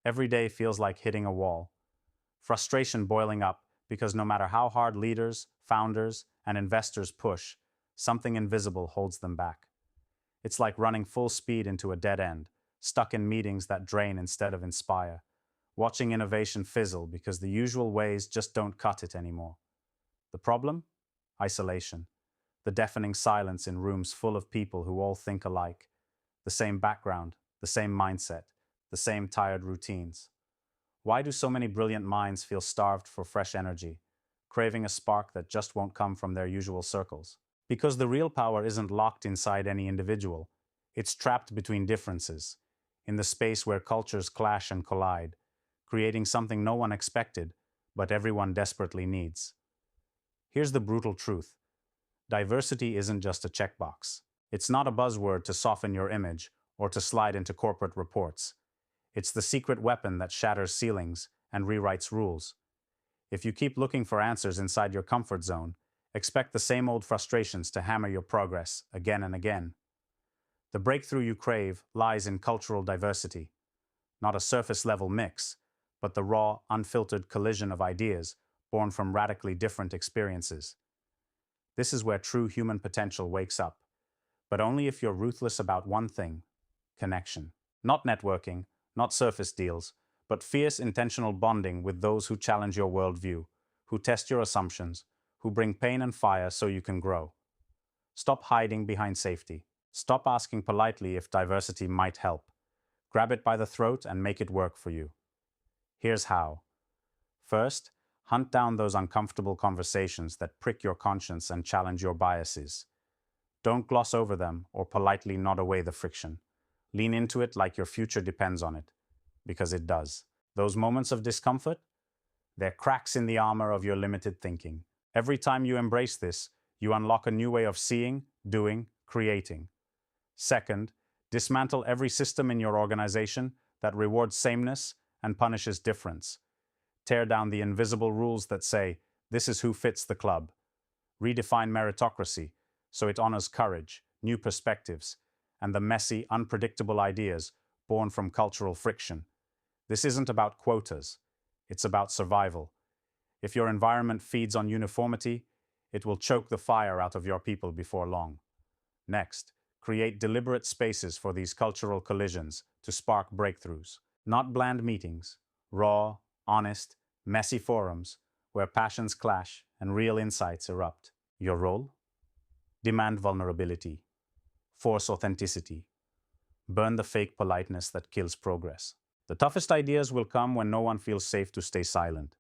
Every day feels like hitting a wall. Frustration boiling up because no matter how hard leaders, founders, and investors push, something invisible holds them back. It's like running full speed into a dead end, stuck in meetings that drain instead of inspire, watching innovation fizzle because the usual ways just don't cut it anymore. The problem? Isolation. The deafening silence in rooms full of people who all think alike. The same background, the same mindset, the same tired routines. Why do so many brilliant minds feel starved for fresh energy, craving a spark that just won't come from their usual circles? Because the real power isn't locked inside any individual. It's trapped between differences, in the space where cultures clash and collide, creating something no one expected, but everyone desperately needs. Here's the brutal truth. Diversity isn't just a checkbox. It's not a buzzword to soften your image or to slide into corporate reports. It's the secret weapon that shatters ceilings and rewrites rules. If you keep looking for answers inside your comfort zone, expect the same old frustrations to hammer your progress again and again. The breakthrough you crave lies in cultural diversity, not a surface-level mix, but the raw, unfiltered collision of ideas born from radically different experiences. This is where true human potential wakes up, but only if you're ruthless about one thing: connection. Not networking, not surface deals, but fierce intentional bonding with those who challenge your worldview, who test your assumptions, who bring pain and fire so you can grow. Stop hiding behind safety. Stop asking politely if diversity might help. Grab it by the throat and make it work for you. Here's how. First, hunt down those uncomfortable conversations that prick your conscience and challenge your biases. Don't gloss over them or politely nod away the friction. Lean into it like your future depends on it, because it does. Those moments of discomfort? They're cracks in the armor of your limited thinking. Every time you embrace this, you unlock a new way of seeing, doing, creating. Second, dismantle every system in your organization that rewards sameness and punishes difference. Tear down the invisible rules that say, this is who fits the club. Redefine meritocracy so it honors courage, new perspectives, and the messy, unpredictable ideas born from cultural friction. This isn't about quotas. It's about survival. If your environment feeds on uniformity, it will choke the fire out of your people before long. Next, create deliberate spaces for these cultural collisions to spark breakthroughs. Not bland meetings, raw, honest, messy forums where passions clash and real insights erupt. Your role? Demand vulnerability. Force authenticity. Burn the fake politeness that kills progress. The toughest ideas will come when no one feels safe to stay silent.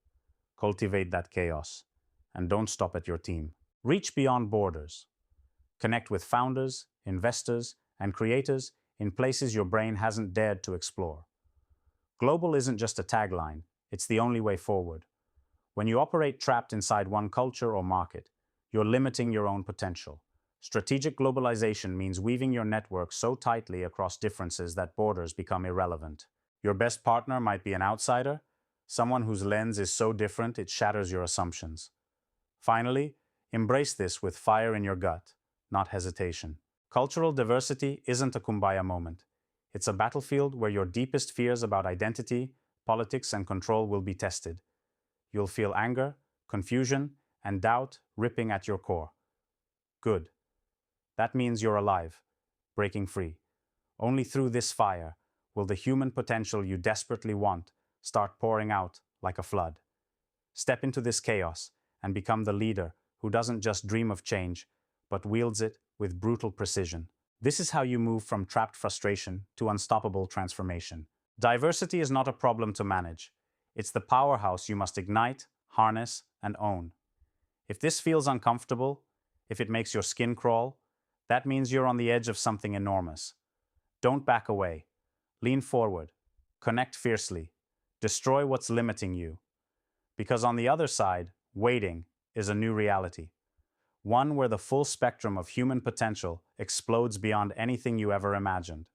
Cultivate that chaos. And don't stop at your team. Reach beyond borders. Connect with founders, investors, and creators in places your brain hasn't dared to explore. Global isn't just a tagline, it's the only way forward. When you operate trapped inside one culture or market, you're limiting your own potential. Strategic globalization means weaving your network so tightly across differences that borders become irrelevant. Your best partner might be an outsider, someone whose lens is so different it shatters your assumptions. Finally, embrace this with fire in your gut, not hesitation. Cultural diversity isn't a kumbaya moment. It's a battlefield where your deepest fears about identity, politics, and control will be tested. You'll feel anger, confusion, and doubt ripping at your core. Good. That means you're alive, breaking free. Only through this fire will the human potential you desperately want start pouring out like a flood. Step into this chaos and become the leader who doesn't just dream of change, but wields it with brutal precision. This is how you move from trapped frustration to unstoppable transformation. Diversity is not a problem to manage. It's the powerhouse you must ignite, harness, and own. If this feels uncomfortable, if it makes your skin crawl, that means you're on the edge of something enormous. Don't back away. Lean forward. Connect fiercely. Destroy what's limiting you. Because on the other side, waiting is a new reality. One where the full spectrum of human potential explodes beyond anything you ever imagined.